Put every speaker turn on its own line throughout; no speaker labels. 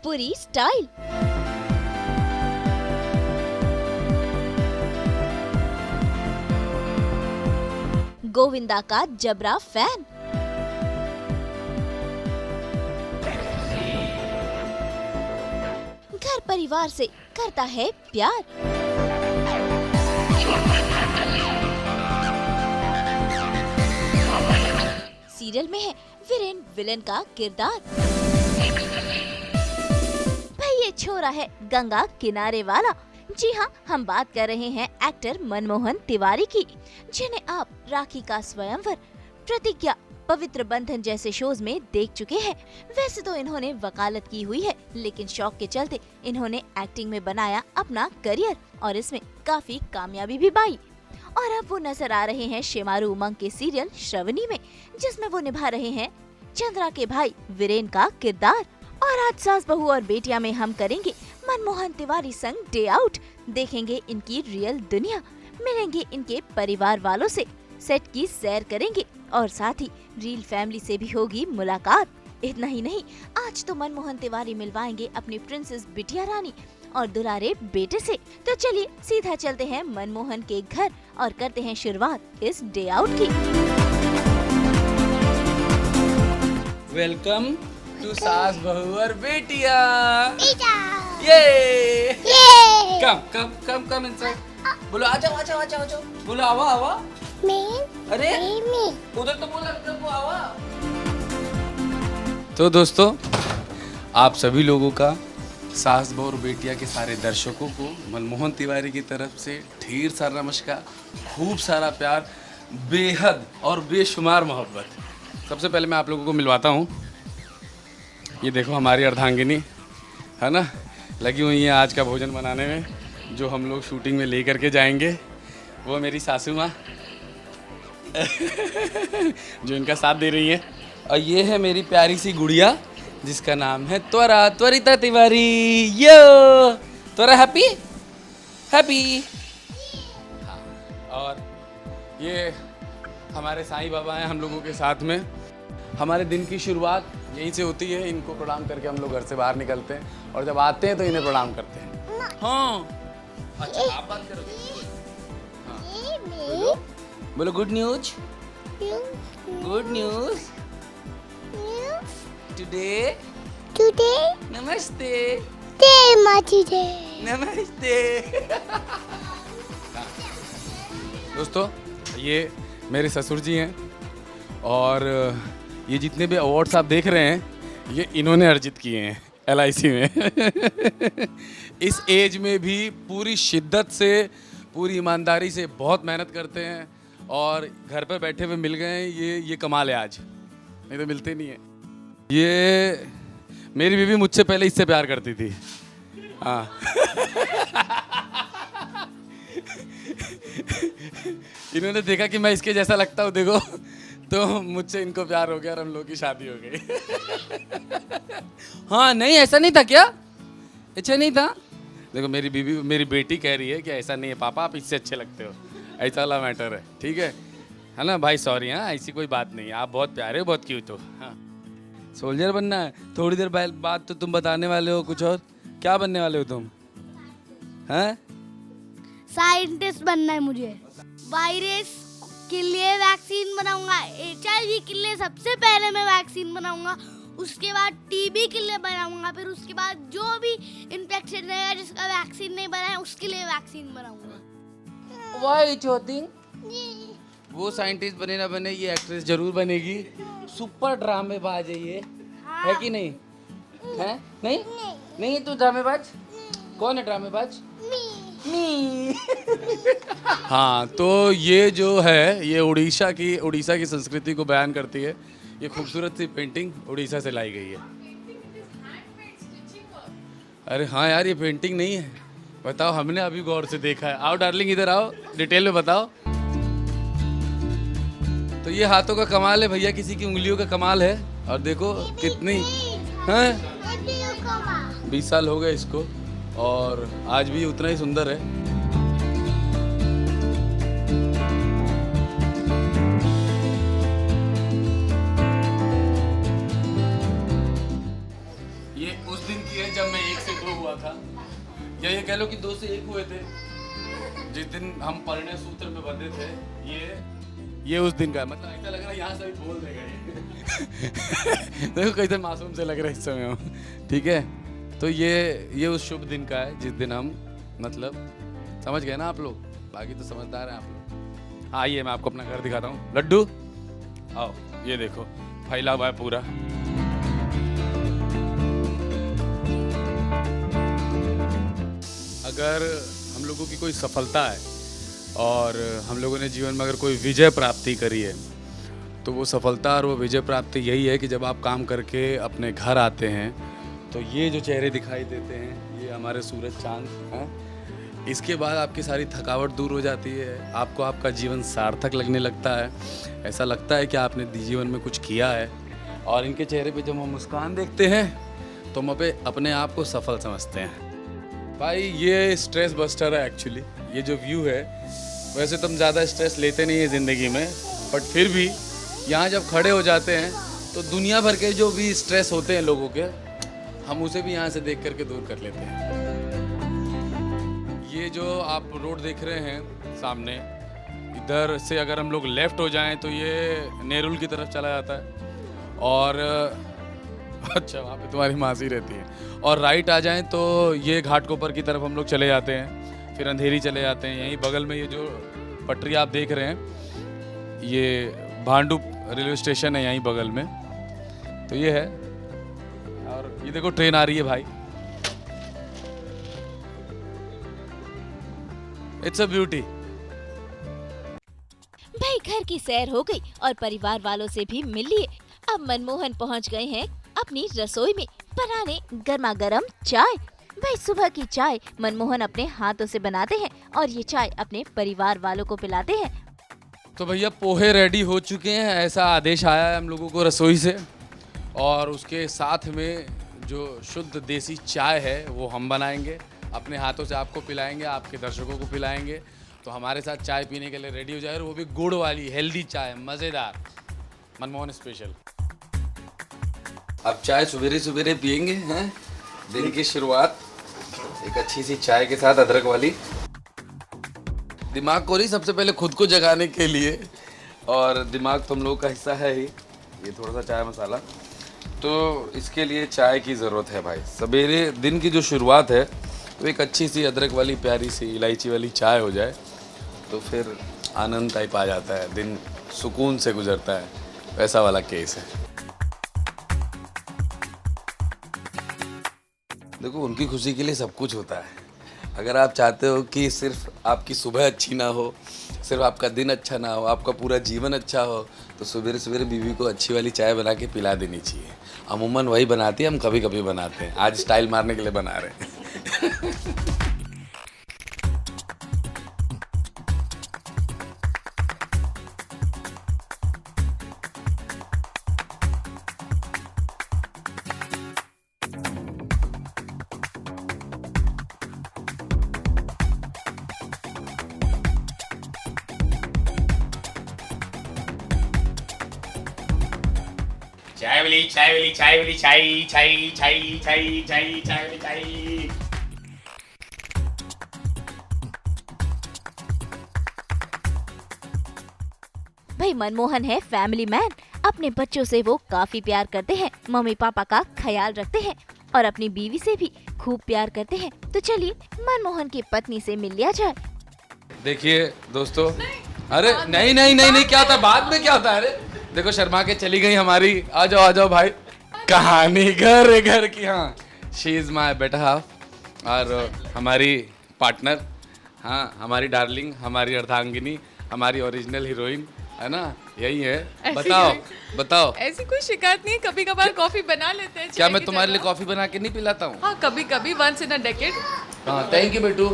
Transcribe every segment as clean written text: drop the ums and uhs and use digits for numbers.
Bhojpuri style. Govinda का जबरा fan. घर परिवार से करता है प्यार। सीरियल में है वीरेन विलेन का किरदार। भाई ये छोरा है गंगा किनारे वाला। जी हाँ, हम बात कर रहे हैं एक्टर मनमोहन तिवारी की, जिन्हें आप राखी का स्वयंवर, प्रतिज्ञा, पवित्र बंधन जैसे शोज में देख चुके हैं। वैसे तो इन्होंने वकालत की हुई है, लेकिन शौक के चलते इन्होंने एक्टिंग में बनाया अपना करियर और इसमें काफी कामयाबी भी पाई। और अब वो नजर आ रहे हैं शेमारू उमंग के सीरियल श्रवणी में, जिसमें वो निभा रहे हैं चंद्रा के भाई वीरेन का किरदार। और आज सास बहू और बेटिया में हम करेंगे मनमोहन तिवारी संग डे आउट, देखेंगे इनकी रियल दुनिया, मिलेंगे इनके परिवार वालों से, सेट की सैर करेंगे और साथ ही रियल फैमिली से भी होगी मुलाकात। इतना ही नहीं, आज तो मनमोहन तिवारी मिलवाएंगे अपनी प्रिंसेस बिटिया रानी और दुलारे बेटे से। तो चलिए सीधा चलते हैं मनमोहन के घर और करते हैं शुरुआत इस डे आउट की।
वेलकम टू सास बहू और बेटिया। Come inside. बोलो आ जाओ। बोलो आवा। अरे उधर तो बोला वो आवा। तो दोस्तों, आप सभी लोगों का, सास बहू और बेटिया के सारे दर्शकों को मनमोहन तिवारी की तरफ से ढेर सारा नमस्कार, खूब सारा प्यार, बेहद और बेशुमार मोहब्बत। सबसे पहले मैं आप लोगों को मिलवाता हूँ। ये देखो हमारी अर्धांगिनी है ना, लगी हुई है आज का भोजन बनाने में, जो हम लोग शूटिंग में ले करके जाएंगे। वो मेरी सासू माँ जो इनका साथ दे रही है। और ये है मेरी प्यारी सी गुड़िया, जिसका नाम है त्वरिता तिवारी। यो त्वरा हैप्पी। हाँ, और ये हमारे साईं बाबा हैं हम लोगों के साथ में। हमारे दिन की शुरुआत यहीं से होती है। इनको प्रणाम करके हम लोग घर से बाहर निकलते हैं और जब आते हैं तो इन्हें प्रणाम करते हैं। हाँ अच्छा, आप बात करो। हाँ बोलो गुड न्यूज। टुडे नमस्ते। दोस्तों, ये मेरे ससुर जी हैं और ये जितने भी अवार्ड्स आप देख रहे हैं, ये इन्होंने अर्जित किए हैं LIC में। इस एज में भी पूरी शिद्दत से, पूरी ईमानदारी से बहुत मेहनत करते हैं और घर पर बैठे हुए मिल गए हैं। ये कमाल है आज, नहीं तो मिलते नहीं है। ये मेरी बीवी मुझसे पहले इससे प्यार करती थी। हाँ इन्होंने देखा कि मैं इसके जैसा लगता हूँ, देखो, तो मुझसे इनको प्यार हो गया और हम लोग की शादी हो गई। हाँ नहीं, ऐसा नहीं था क्या? अच्छा नहीं था? देखो मेरी बेटी कह रही है कि ऐसा नहीं है पापा, आप इससे अच्छे लगते हो, ऐसा वाला मैटर है। ठीक है ना भाई? सॉरी, हाँ ऐसी कोई बात नहीं, आप बहुत प्यारे हो, बहुत क्यूट हो। हाँ, सोल्जर बनना है। थोड़ी देर बाद तो तुम बताने वाले हो कुछ और। क्या बनने वाले हो तुम? हैं?
साइंटिस्ट बनना है मुझे। वायरस के लिए वैक्सीन बनाऊंगा, HIV के लिए सबसे पहले मैं वैक्सीन बनाऊंगा, उसके बाद TB के लिए बनाऊंगा, फिर उसके बाद जो भी इन्फेक्शन रहेगा जिसका वैक्सीन नहीं बना है उसके लिए वैक्सीन बनाऊंगा।
Why choting? वो साइंटिस्ट बने ना बने, ये एक्ट्रेस जरूर बनेगी। सुपर ड्रामेबाज है ये। हाँ। है कि नहीं? है? नहीं तू ड्रामेबाज? कौन है ड्रामेबाज? मी। हाँ, तो ये जो है, ये उड़ीसा की संस्कृति को बयान करती है। ये खूबसूरत सी पेंटिंग उड़ीसा से लाई गई है। अरे हाँ यार, ये पेंटिंग नहीं है। बताओ, हमने अभी गौर से देखा है। आओ डार्लिंग, इधर आओ, डिटेल में बताओ। तो ये हाथों का कमाल है भैया, किसी की उंगलियों का कमाल है। और देखो कितनी हैं, 20 साल हो गए इसको और आज भी उतना ही सुंदर है। या ये कह लो कि 2 से 1 हुए थे जिस दिन हम परिणय सूत्र में बंधे थे। ये उस दिन का मतलब ऐसा लग रहा है यहाँ से भी बोल देगा ये। देखो कैसे मासूम से लग रहा है इस समय हम, ठीक है। तो ये उस शुभ दिन का है जिस दिन हम मतलब समझ गए ना आप लोग, बाकी तो समझदार हैं आप लोग। हाँ आइए मैं आपको अपना घर दिखाता हूँ। लड्डू आओ, ये देखो फैला हुआ है पूरा। अगर हम लोगों की कोई सफलता है और हम लोगों ने जीवन में अगर कोई विजय प्राप्ति करी है तो वो सफलता और वो विजय प्राप्ति यही है कि जब आप काम करके अपने घर आते हैं तो ये जो चेहरे दिखाई देते हैं ये हमारे सूरज चांद हैं। इसके बाद आपकी सारी थकावट दूर हो जाती है, आपको आपका जीवन सार्थक लगने लगता है, ऐसा लगता है कि आपने जीवन में कुछ किया है। और इनके चेहरे पे जब हम मुस्कान देखते हैं तो हम अपने आप को सफल समझते हैं। भाई ये स्ट्रेस बस्टर है एक्चुअली। ये जो व्यू है, वैसे तो हम ज़्यादा स्ट्रेस लेते नहीं है ज़िंदगी में, बट फिर भी यहाँ जब खड़े हो जाते हैं तो दुनिया भर के जो भी स्ट्रेस होते हैं लोगों के, हम उसे भी यहाँ से देख करके दूर कर लेते हैं। ये जो आप रोड देख रहे हैं सामने, इधर से अगर हम लोग लेफ़्ट हो जाएं तो ये नेरुल की तरफ चला जाता है और अच्छा वहाँ पे तुम्हारी मासी रहती है। और राइट आ जाएं तो ये घाटकोपर की तरफ हम लोग चले जाते हैं, फिर अंधेरी चले जाते हैं। यहीं बगल में ये जो पटरी आप देख रहे हैं ये भांडू रेलवे स्टेशन है, यहीं बगल में। तो ये है, और ये देखो ट्रेन आ रही है भाई। It's a beauty.
भाई घर की सैर हो गई और परिवार वालों से भी मिल लिए। अब मनमोहन पहुंच गए हैं अपनी रसोई में बनाने गर्मा गर्म चाय। भाई सुबह की चाय मनमोहन अपने हाथों से बनाते हैं और ये चाय अपने परिवार वालों को पिलाते हैं।
तो भैया पोहे रेडी हो चुके हैं, ऐसा आदेश आया है हम लोगों को रसोई से। और उसके साथ में जो शुद्ध देसी चाय है वो हम बनाएंगे, अपने हाथों से आपको पिलाएंगे, आपके दर्शकों को पिलाएंगे। तो हमारे साथ चाय पीने के लिए रेडी हो जाए, और वो भी गुड़ वाली हेल्दी चाय, मज़ेदार, मनमोहन स्पेशल। अब चाय सवेरे सवेरे पियेंगे हैं, दिन की शुरुआत एक अच्छी सी चाय के साथ, अदरक वाली। दिमाग को नहीं, सबसे पहले खुद को जगाने के लिए, और दिमाग तुम लोगों का हिस्सा है ही। ये थोड़ा सा चाय मसाला, तो इसके लिए चाय की ज़रूरत है भाई। सवेरे दिन की जो शुरुआत है तो एक अच्छी सी अदरक वाली प्यारी सी इलायची वाली चाय हो जाए तो फिर आनंद टाइप आ जाता है, दिन सुकून से गुजरता है, वैसा वाला केस है। देखो उनकी खुशी के लिए सब कुछ होता है। अगर आप चाहते हो कि सिर्फ आपकी सुबह अच्छी ना हो, सिर्फ आपका दिन अच्छा ना हो, आपका पूरा जीवन अच्छा हो, तो सवेरे सवेरे बीवी को अच्छी वाली चाय बना के पिला देनी चाहिए। अमूमन वही बनाती है, हम कभी कभी बनाते हैं, आज स्टाइल मारने के लिए बना रहे हैं।
चाय वाली चाय वाली चाय वाली चाय चाय चाय चाय चाय चाय वाली चाय।
भाई मनमोहन है फैमिली मैन। अपने बच्चों से वो काफी प्यार करते हैं, मम्मी पापा का ख्याल रखते हैं और अपनी बीवी से भी खूब प्यार करते हैं। तो चलिए मनमोहन की पत्नी से मिल लिया जाए।
देखिए दोस्तों, अरे नहीं नहीं नहीं नहीं, क्या होता है बाद में, क्या होता है? अरे देखो शर्मा के चली गई हमारी। आ जाओ भाई, कहानी घर की। हाँ, she is my better half और हमारी पार्टनर, हाँ हमारी डार्लिंग, हमारी अर्धांगिनी, हमारी ओरिजिनल हीरोइन है ना, यही है। बताओ।
ऐसी कोई शिकायत नहीं है, कभी कभार कॉफी बना लेते हैं।
क्या मैं तुम्हारे लिए कॉफी बना के नहीं पिलाता हूँ?
हाँ कभी कभी, वंस इन अ डेकेड।
हाँ थैंक यू बेटू।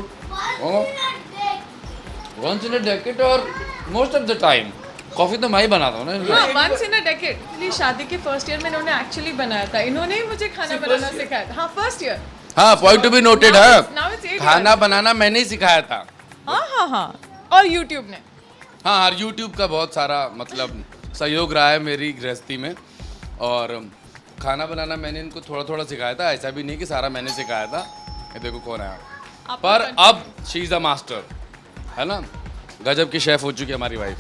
वंस इन अ डेकेड और most of the time coffee तो मैं ही बनाता हूँ ना।
हाँ वंस इन अ डेकेड। शादी के फर्स्ट ईयर में इन्होंने एक्चुअली बनाया था, इन्होंने ही मुझे खाना बनाना सिखाया था। हाँ फर्स्ट ईयर।
हाँ पॉइंट टू बी नोटेड है,
Now it's 8
खाना बनाना मैंने ही सिखाया था।
हाँ और यूट्यूब ने।
हाँ और यूट्यूब का बहुत सारा मतलब सहयोग रहा है मेरी गृहस्थी में, और खाना बनाना मैंने इनको थोड़ा थोड़ा सिखाया था, ऐसा भी नहीं कि सारा मैंने सिखाया था। ये देखो कौन है,
आप
पर अब शी इज द मास्टर, है ना, गजब की शेफ हो चुकी है हमारी वाइफ।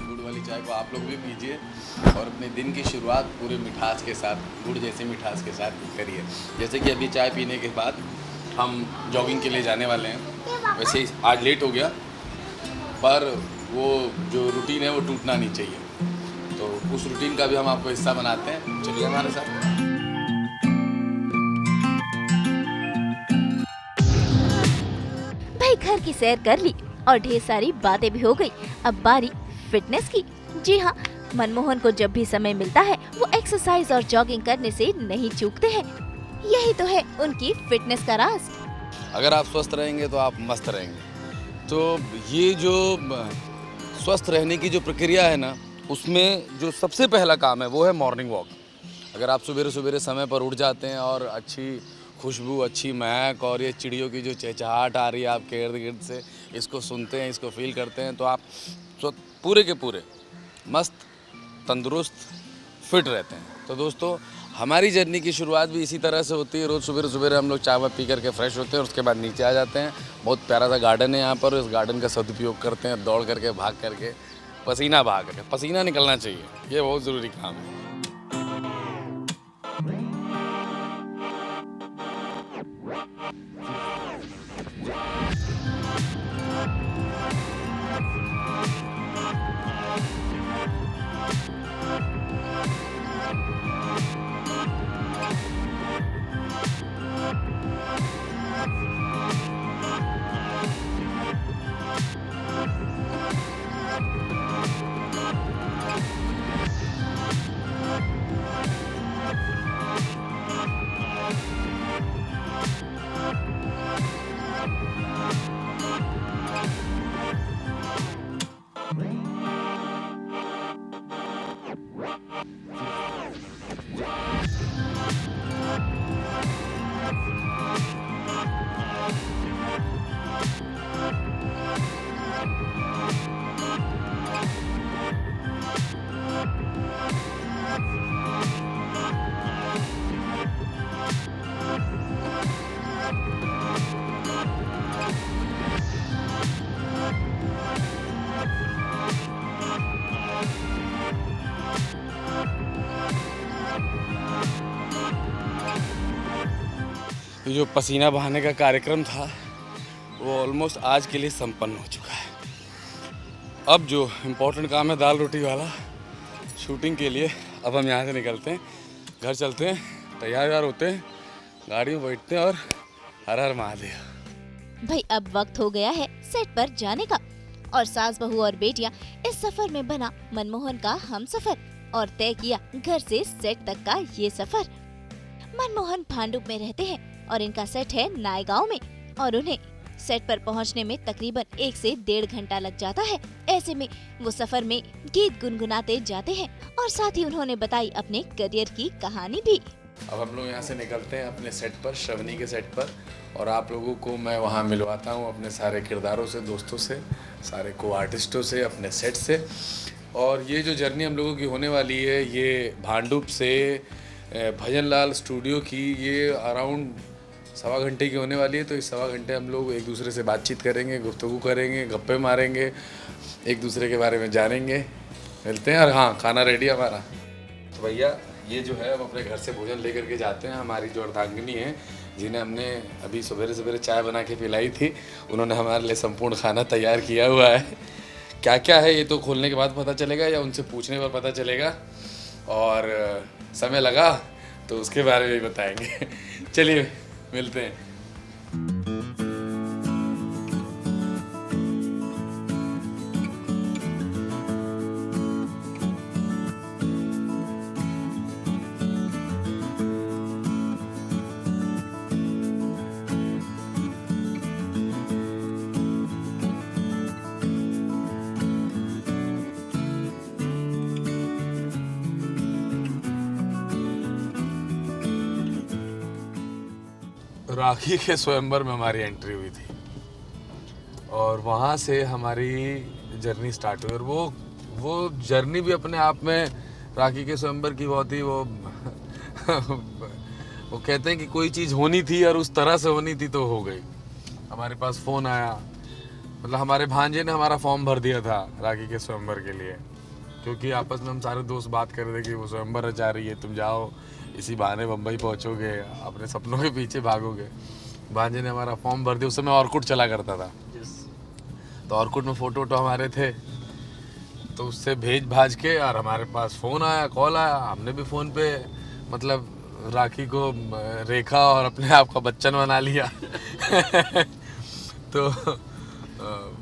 गुड़ वाली चाय को आप लोग भी पीजिए और अपने दिन की शुरुआत पूरे मिठास के साथ, गुड़ जैसे मिठास के साथ करिए। जैसे कि अभी चाय पीने के बाद हम जॉगिंग के लिए जाने वाले हैं। वैसे आज लेट हो गया, पर वो जो रूटीन है वो टूटना नहीं चाहिए, तो उस रूटीन का भी हम आपको हिस्सा बनाते हैं। चलिए हमारे साथ।
भाई घर की सैर कर ली और ढेर सारी बातें भी हो गई। अब बारी फिटनेस की। जी हाँ, मनमोहन को जब भी समय मिलता है वो एक्सरसाइज और जॉगिंग करने से नहीं चूकते हैं। यही तो है उनकी फिटनेस का राज।
अगर आप स्वस्थ रहेंगे तो आप मस्त रहेंगे। तो ये जो स्वस्थ रहने की जो प्रक्रिया है ना, उसमें जो सबसे पहला काम है वो है मॉर्निंग वॉक। अगर आप सवेरे सवेरे समय पर उठ जाते हैं और अच्छी खुशबू, अच्छी महक और ये चिड़ियों की जो चहचहाहट आ रही है आपके इर्द गिर्द से, इसको सुनते हैं, इसको फील करते हैं, तो आप पूरे के पूरे मस्त, तंदुरुस्त, फिट रहते हैं। तो दोस्तों, हमारी जर्नी की शुरुआत भी इसी तरह से होती है। रोज़ सवेरे सवेरे हम लोग चाय पी करके फ्रेश होते हैं और उसके बाद नीचे आ जाते हैं। बहुत प्यारा सा गार्डन है यहाँ पर, इस गार्डन का सदुपयोग करते हैं, दौड़ करके, भाग करके, पसीना बहा करके। पसीना निकलना चाहिए, ये बहुत ज़रूरी काम है। ये जो पसीना बहाने का कार्यक्रम था वो ऑलमोस्ट आज के लिए संपन्न हो चुका है। अब जो इम्पोर्टेंट काम है दाल रोटी वाला, शूटिंग के लिए अब हम यहाँ से निकलते हैं, घर चलते हैं, तैयार होते हैं, गाड़ी में बैठते हैं और हर हर महादेव।
भाई अब वक्त हो गया है सेट पर जाने का और सास बहू और बेटियां इस सफर में बना मनमोहन का हम सफर और तय किया घर से सेट तक का ये सफर। मनमोहन भांडुप में रहते हैं और इनका सेट है नायगांव में और उन्हें सेट पर पहुंचने में तकरीबन 1 से 1.5 घंटा लग जाता है। ऐसे में वो सफर में गीत गुनगुनाते जाते हैं और साथ ही उन्होंने बताई अपने करियर की कहानी भी।
अब हम लोग यहाँ से निकलते हैं अपने सेट पर, श्रवणी के सेट पर, और आप लोगों को मैं वहाँ मिलवाता हूँ अपने सारे किरदारों से, दोस्तों से, सारे को आर्टिस्टों से, अपने सेट से। और ये जो जर्नी हम लोगों की होने वाली है ये भांडुप से भजनलाल स्टूडियो की, ये अराउंड 1.25 घंटे की होने वाली है। तो इस 1.25 घंटे हम लोग एक दूसरे से बातचीत करेंगे, गुफ्तगू करेंगे, गप्पे मारेंगे, एक दूसरे के बारे में जानेंगे, मिलते हैं। और हाँ, खाना रेडी है हमारा। तो भैया ये जो है हम अपने घर से भोजन लेकर के जाते हैं। हमारी जो अर्धांगिनी है जिन्हें हमने अभी सवेरे सवेरे चाय बना के पिलाई थी, उन्होंने हमारे लिए संपूर्ण खाना तैयार किया हुआ है। क्या क्या है ये तो खोलने के बाद पता चलेगा या उनसे पूछने पर पता चलेगा। और समय लगा तो उसके बारे में भी बताएंगे। चलिए मिलते हैं। राखी के स्वयंवर में हमारी एंट्री हुई थी और वहाँ से हमारी जर्नी स्टार्ट हुई। और वो जर्नी भी अपने आप में राखी के स्वयंवर की बहुत ही वो कहते हैं कि कोई चीज़ होनी थी और उस तरह से होनी थी तो हो गई। हमारे पास फ़ोन आया, मतलब हमारे भांजे ने हमारा फॉर्म भर दिया था राखी के स्वयंवर के लिए, क्योंकि आपस में हम सारे दोस्त बात कर रहे थे कि वो स्वयंवर रचा रही है, तुम जाओ, इसी बहाने बम्बई पहुंचोगे, अपने सपनों के पीछे भागोगे। भांजे ने हमारा फॉर्म भर दिया। उस समय ऑर्कुट चला करता था, तो ऑर्कुट में फ़ोटो हमारे थे, तो उससे भेज भाज के और हमारे पास फ़ोन आया, कॉल आया। हमने भी फ़ोन पे मतलब राखी को रेखा और अपने आप का बच्चन बना लिया। तो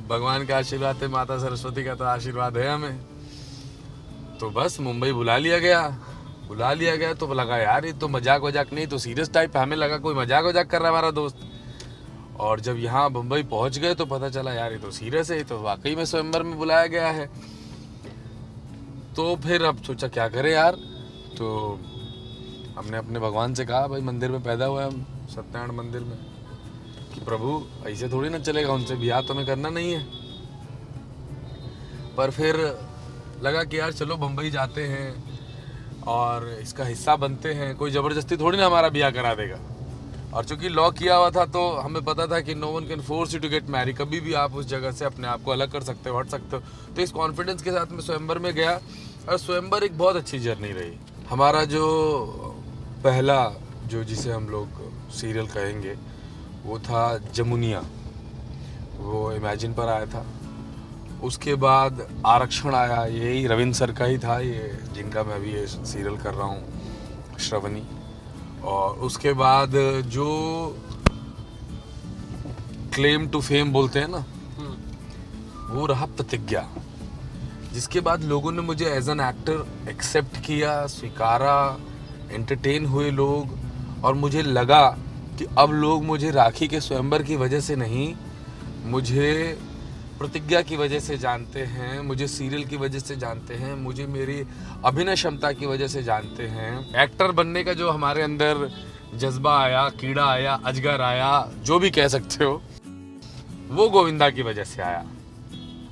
भगवान का आशीर्वाद है, माता सरस्वती का तो आशीर्वाद है हमें। तो बस मुंबई बुला लिया गया तो लगा यार ये तो मजाक वजाक नहीं, तो सीरियस टाइप। हमें लगा कोई मजाक वजाक कर रहा है हमारा दोस्त। और जब यहाँ मुंबई पहुँच गए तो पता चला यार ये तो सीरियस है, ये तो वाकई में स्वयंवर में बुलाया गया है। तो फिर अब सोचा क्या करें यार, तो हमने अपने भगवान से कहा, भाई मंदिर में पैदा हुआ है हम, सत्यनारायण मंदिर में, कि प्रभु ऐसे थोड़ी ना चलेगा, उनसे ब्याह तो हमें करना नहीं है। पर फिर लगा कि यार चलो बम्बई जाते हैं और इसका हिस्सा बनते हैं, कोई ज़बरदस्ती थोड़ी ना हमारा ब्याह करा देगा। और चूंकि लॉ किया हुआ था तो हमें पता था कि no one can force you to get marry, कभी भी आप उस जगह से अपने आप को अलग कर सकते हो, हट सकते हो। तो इस कॉन्फिडेंस के साथ मैं स्वयंवर में गया और स्वयंवर एक बहुत अच्छी जर्नी रही। हमारा जो पहला जो जिसे हम लोग सीरियल कहेंगे वो था जमुनिया, वो इमेजिन पर आया था। उसके बाद आरक्षण आया, यही रविंद्र सर का ही था, ये जिनका मैं अभी ये सीरियल कर रहा हूँ, श्रवणी। और उसके बाद जो क्लेम टू फेम बोलते हैं ना, वो रहा प्रतिज्ञा, जिसके बाद लोगों ने मुझे एज एन एक्टर एक्सेप्ट किया, स्वीकारा, एंटरटेन हुए लोग। और मुझे लगा कि अब लोग मुझे राखी के स्वयंवर की वजह से नहीं, मुझे प्रतिज्ञा की वजह से जानते हैं, मुझे सीरियल की वजह से जानते हैं, मुझे मेरी अभिनय क्षमता की वजह से जानते हैं। एक्टर बनने का जो हमारे अंदर जज्बा आया, कीड़ा आया, अजगर आया, जो भी कह सकते हो, वो गोविंदा की वजह से आया।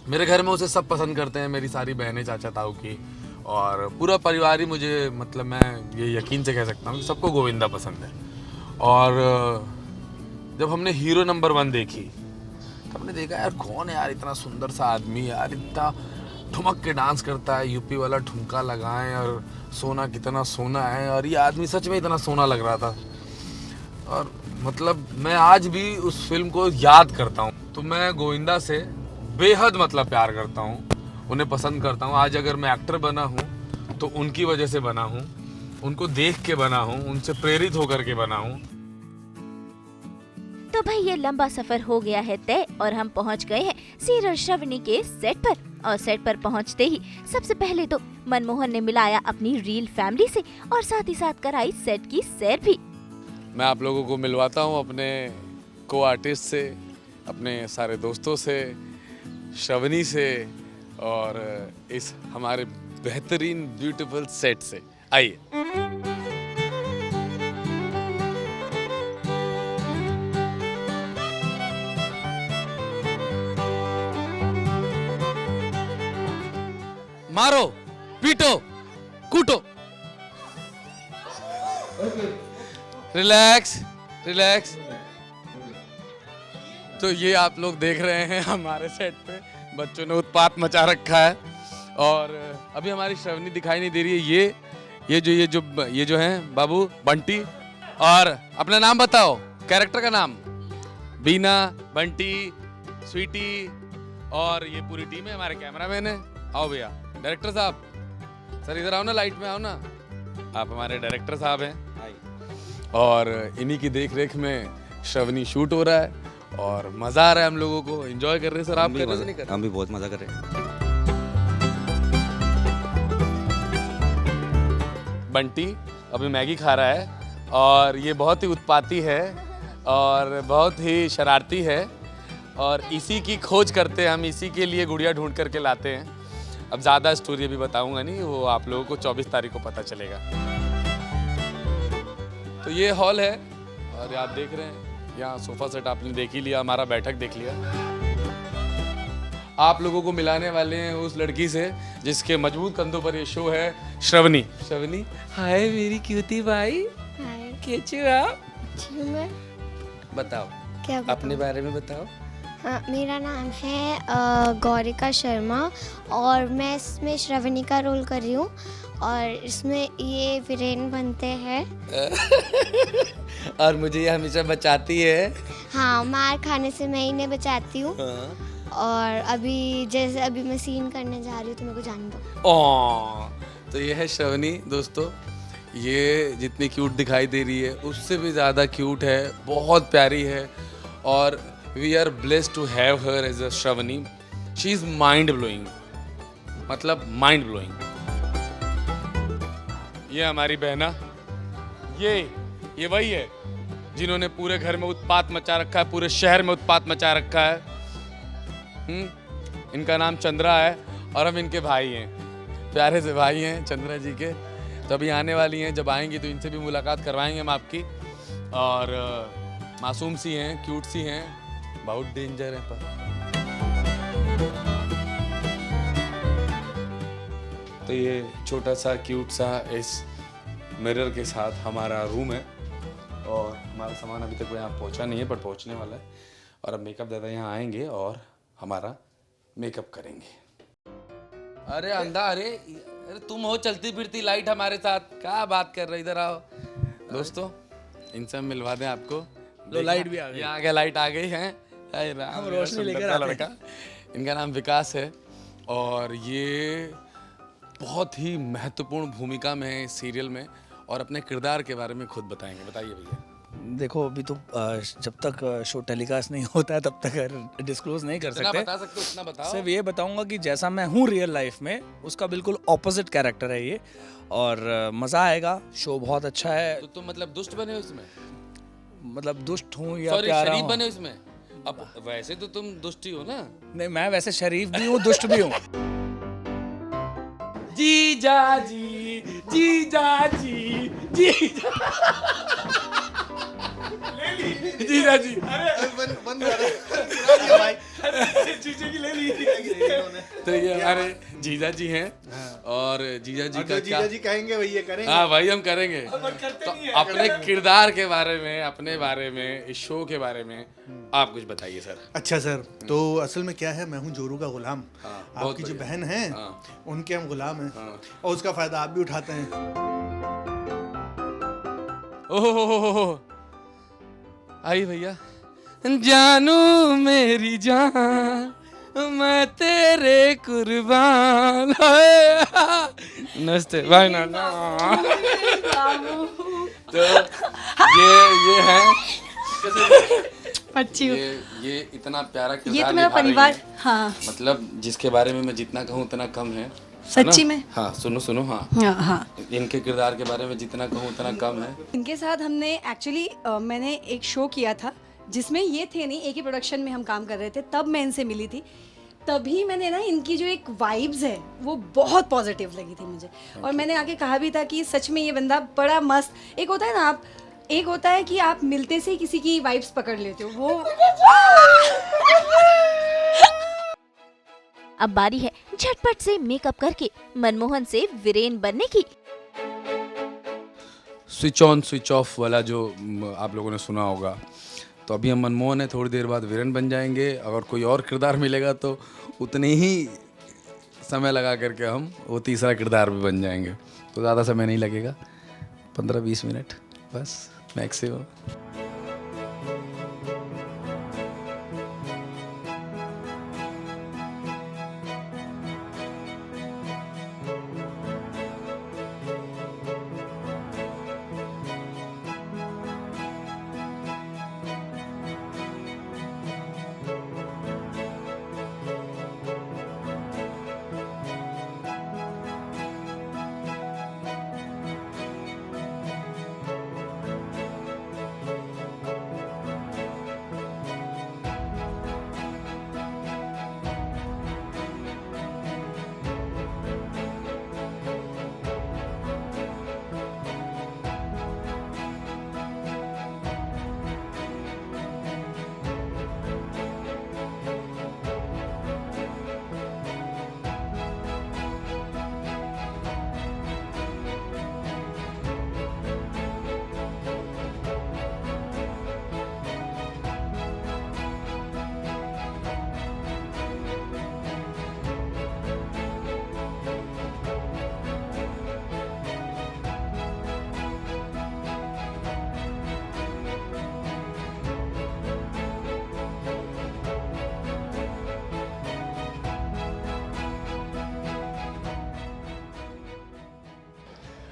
मेरे घर में उसे सब पसंद करते हैं, मेरी सारी बहनें, चाचा ताऊ की, और पूरा परिवार ही मुझे, मतलब मैं ये यकीन से कह सकता हूँ कि सबको गोविंदा पसंद है। और जब हमने हीरो नंबर 1 देखी, हमने देखा यार कौन है यार इतना सुंदर सा आदमी, यार इतना ठुमक के डांस करता है, यूपी वाला ठुमका लगाएं, और सोना कितना सोना है, और ये आदमी सच में इतना सोना लग रहा था। और मतलब मैं आज भी उस फिल्म को याद करता हूँ। तो मैं गोविंदा से बेहद मतलब प्यार करता हूँ, उन्हें पसंद करता हूँ। आज अगर मैं एक्टर बना हूँ तो उनकी वजह से बना हूँ, उनको देख के बना हूँ, उनसे प्रेरित होकर के बना हूँ।
तो भाई ये लंबा सफर हो गया है तय और हम पहुंच गए हैं सीरियल श्रवणी के सेट पर। और सेट पर पहुंचते ही सबसे पहले तो मनमोहन ने मिलाया अपनी रियल फैमिली से और साथ ही साथ कराई सेट की सैर भी।
मैं आप लोगों को मिलवाता हूँ अपने को आर्टिस्ट से, अपने सारे दोस्तों से, श्रवणी से, और इस हमारे बेहतरीन ब्यूटीफुल सेट से। आइए। मारो, पीटो, कूटो, रिलैक्स रिलैक्स। तो ये आप लोग देख रहे हैं हमारे सेट पे बच्चों ने उत्पात मचा रखा है। और अभी हमारी श्रवणी दिखाई नहीं दे रही है। ये जो हैं बाबू बंटी। और अपना नाम बताओ, कैरेक्टर का नाम। बीना, बंटी, स्वीटी, और ये पूरी टीम है, हमारे कैमरामैन है। आओ भैया, डायरेक्टर साहब, सर इधर आओ ना, लाइट में आओ ना। आप हमारे डायरेक्टर साहब हैं और इन्हीं की देख रेख में श्रवणी शूट हो रहा है और मज़ा आ रहा है, हम लोगों को एंजॉय कर रहे हैं। सर आप कर रहे हैं नहीं कर रहे?
हम भी बहुत मज़ा कर रहे हैं।
बंटी अभी मैगी खा रहा है और ये बहुत ही उत्पाती है और बहुत ही शरारती है और इसी की खोज करते हैं हम, इसी के लिए गुड़िया ढूंढ करके लाते हैं। अब ज़्यादा स्टोरी अभी बताऊंगा नहीं, वो आप लोगों को 24 तारीख को पता चलेगा। तो ये हॉल है और आप देख रहे हैं यहाँ सोफ़ा सेट आपने देख ही लिया, हमारा बैठक देख लिया। आप लोगों को मिलाने वाले हैं उस लड़की से जिसके मजबूत कंधों पर ये शो है, श्रवणी। श्रवणी, हाय मेरी क्यूटी भाई,
हाय
कैसे हो आप?
मैं
बताओ,
क्या
अपने बारे में बताओ।
हाँ, मेरा नाम है गौरिका शर्मा और मैं इसमें श्रवणी का रोल कर रही हूँ और इसमें ये वीरेन बनते हैं।
और मुझे ये हमेशा बचाती है।
हाँ, मार खाने से मैं इन्हें बचाती हूँ। और अभी जैसे अभी मैं सीन करने जा रही हूँ तो मेरे को जाने दो।
तो ये है श्रवणी दोस्तों, ये जितनी क्यूट दिखाई दे रही है उससे भी ज़्यादा क्यूट है, बहुत प्यारी है और we are blessed to have her as a Shravani. She is mind blowing, मतलब माइंड ब्लोइंग। ये हमारी बहना, ये वही है जिन्होंने पूरे घर में उत्पात मचा रखा है, पूरे शहर में उत्पात मचा रखा है। इनका नाम चंद्रा है और हम इनके भाई हैं, प्यारे से भाई हैं चंद्रा जी के। तो अभी आने वाली हैं, जब आएंगी तो इनसे भी मुलाकात करवाएंगे हम आपकी। और मासूम सी हैं, क्यूट सी हैं, बहुत डेंजर है पर। तो ये छोटा सा क्यूट सा इस मिरर के साथ हमारा रूम है और हमारा सामान अभी तक यहाँ पहुँचा नहीं है पर पहुँचने वाला है। और अब मेकअप दादा यहाँ आएंगे और हमारा मेकअप करेंगे। अरे अंधा, अरे तुम हो चलती फिरती लाइट हमारे साथ, क्या बात कर रहे, इधर आओ दोस्तों, इनसे हम मिलवा दें आपको।
लो लाइट भी आ गई,
आ गया, लाइट आ गई है। हम
रोशनी लेकर आते हैं।
लड़का, इनका नाम विकास है और ये बहुत ही महत्वपूर्ण भूमिका में है इस सीरियल में और अपने किरदार के बारे में खुद बताएंगे। बताइए भैया।
देखो अभी तो जब तक शो टेलीकास्ट नहीं होता है तब तक डिस्क्लोज नहीं कर
जितना
सकते।
बता सकते हो उतना बताओ।
सिर्फ ये बताऊंगा कि जैसा मैं हूँ रियल लाइफ में उसका बिल्कुल ऑपोजिट कैरेक्टर है ये और मज़ा आएगा। शो बहुत अच्छा है।
तो तुम मतलब दुष्ट बने हो इसमें?
मतलब दुष्ट हूँ या
सॉरी,
प्यारा
शरीफ
हूँ?
बने हो इसमें? अब वैसे तो तुम दुष्ट ही हो ना।
नहीं, मैं वैसे शरीफ भी हूँ, दुष्ट भी हूँ।
जीजा जी, जीजा जी, जीजा जीजा जी,
जीजे की ले ली
तो ये हमारे जीजा जी हैं और जीजा जी का क्या,
जीजा जी कहेंगे वही ये करेंगे।
हाँ भाई हम करेंगे। तो अपने किरदार के बारे में, अपने बारे में, इस शो के बारे में आप कुछ बताइए सर।
अच्छा सर, तो असल में क्या है, मैं हूँ जोरू का गुलाम।
बहुत
आपकी जो
बढ़िया।
बहन है उनके हम गुलाम हैं और उसका फायदा आप भी उठाते हैं।
ओहो, आई भैया। जानू मेरी जान, मैं तेरे कुर्बान। नमस्ते भाई नाना। तो ये है
अच्छी हो।
ये इतना प्यारा किरदार
ये तो मेरा
निभा रही
परिवार,
हैं।
हाँ
मतलब जिसके बारे में मैं जितना कहूँ उतना कम है।
सच्ची
है ना?
में?
हाँ सुनो हाँ,
हाँ हाँ।
इनके किरदार के बारे में जितना कहूँ उतना कम है।
इनके साथ हमने एक्चुअली मैंने एक शो किया था जिसमें ये थे नहीं, एक ही प्रोडक्शन में हम काम कर रहे थे, तब मैं इनसे मिली थी। तभी मैंने ना इनकी जो एक वाइब्स है वो बहुत पॉजिटिव लगी थी मुझे और मैंने आके कहा भी था कि सच में ये बंदा बड़ा मस्त, एक होता है ना आप, एक होता है कि आप मिलते से ही किसी की वाइब्स पकड़ लेते हो, वो
अब बारी है झटपट से मेकअप करके मनमोहन से वीरेन बनने की।
स्विच ऑन स्विच ऑफ वाला जो आप लोगों ने सुना होगा, तो अभी हम मनमोहन है, थोड़ी देर बाद वीरेन बन जाएंगे। अगर कोई और किरदार मिलेगा तो उतने ही समय लगा करके हम वो तीसरा किरदार भी बन जाएंगे। तो ज़्यादा समय नहीं लगेगा, 15-20 मिनट बस मैक्सिमम।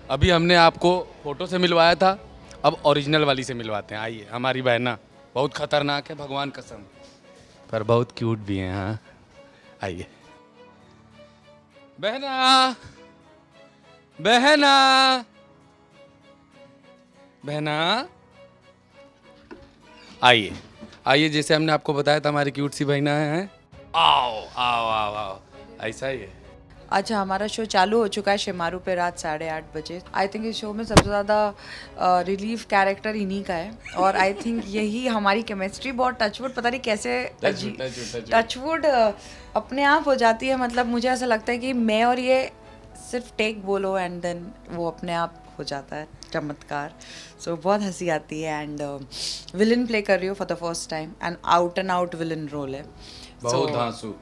अभी हमने आपको फोटो से मिलवाया था, अब ओरिजिनल वाली से मिलवाते हैं। आइए, हमारी बहना बहुत खतरनाक है, भगवान कसम, पर बहुत क्यूट भी है। हाँ, आइए बहना, बहना, बहना, आइए आइए, जैसे हमने आपको बताया था हमारी क्यूट सी बहना है। आओ आओ आओ आओ, ऐसा ही है।
अच्छा, हमारा शो चालू हो चुका है शिमारू पे रात 8:30 बजे। आई थिंक इस शो में सबसे ज़्यादा रिलीफ कैरेक्टर इन्हीं का है, और आई थिंक यही हमारी केमिस्ट्री बहुत टचवुड, पता नहीं कैसे टचवुड अपने आप हो जाती है। मतलब मुझे ऐसा लगता है कि मैं और ये सिर्फ टेक बोलो एंड देन वो अपने आप हो जाता है, चमत्कार। सो बहुत हंसी आती है। एंड विलन प्ले कर रही हूँ for the first time, and out villain role है।
बहुत धांसू,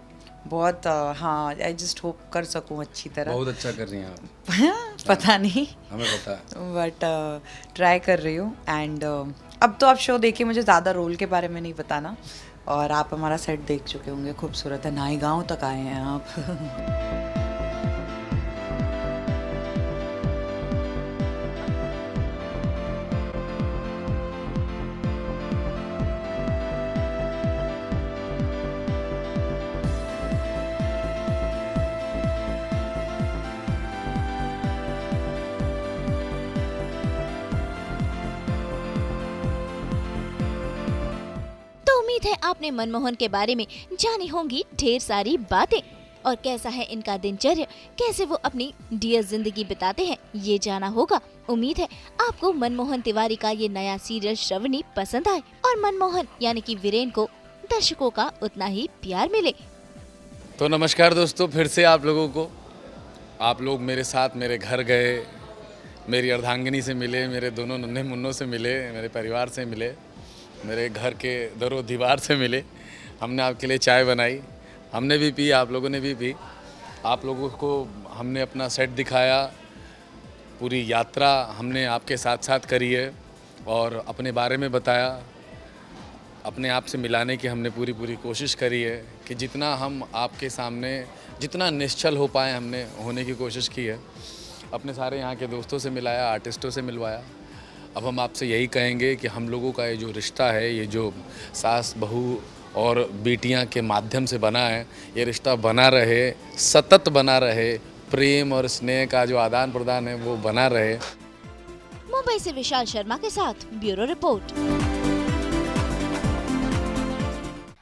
बहुत हाँ, आई जस्ट होप कर सकूँ अच्छी तरह।
बहुत अच्छा कर रही हैं आप।
पता नहीं,
हमें पता है,
बट ट्राई कर रही हूँ। एंड अब तो आप शो देखिए, मुझे ज़्यादा रोल के बारे में नहीं बताना, और आप हमारा सेट देख चुके होंगे, खूबसूरत है। नाई गाँव तक आए हैं आप।
तो उम्मीद है आपने मनमोहन के बारे में जानी होंगी ढेर सारी बातें, और कैसा है इनका दिनचर्या, कैसे वो अपनी डियर जिंदगी बिताते हैं, ये जाना होगा। उम्मीद है आपको मनमोहन तिवारी का ये नया सीरियल श्रवणी पसंद आए, और मनमोहन यानी कि वीरेन को दर्शकों का उतना ही प्यार मिले।
तो नमस्कार दोस्तों, फिर से आप लोगों को, आप लोग मेरे साथ मेरे घर गए, मेरी अर्धांगिनी से मिले, मेरे दोनों नन्हे मुन्नों से मिले, मेरे परिवार से मिले, मेरे घर के दरो दीवार से मिले। हमने आपके लिए चाय बनाई, हमने भी पी, आप लोगों ने भी पी। आप लोगों को हमने अपना सेट दिखाया, पूरी यात्रा हमने आपके साथ साथ करी है, और अपने बारे में बताया, अपने आप से मिलाने की हमने पूरी कोशिश करी है कि जितना हम आपके सामने, जितना निश्चल हो पाए हमने होने की कोशिश की है। अपने सारे यहाँ के दोस्तों से मिलाया, आर्टिस्टों से मिलवाया। अब हम आपसे यही कहेंगे कि हम लोगों का ये जो रिश्ता है, ये जो सास बहू और बेटियां के माध्यम से बना है, ये रिश्ता बना रहे, सतत बना रहे, प्रेम और स्नेह का जो आदान प्रदान है वो बना रहे।
मुंबई से विशाल शर्मा के साथ ब्यूरो रिपोर्ट।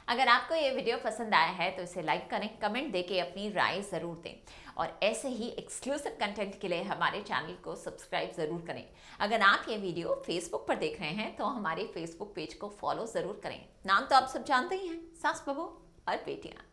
अगर आपको ये वीडियो पसंद आया है तो इसे लाइक करें, कमेंट देके अपनी राय ज़रूर दें, और ऐसे ही एक्सक्लूसिव कंटेंट के लिए हमारे चैनल को सब्सक्राइब ज़रूर करें। अगर आप ये वीडियो फेसबुक पर देख रहे हैं तो हमारे फेसबुक पेज को फॉलो ज़रूर करें। नाम तो आप सब जानते ही हैं, सास बहू और बेटियाँ।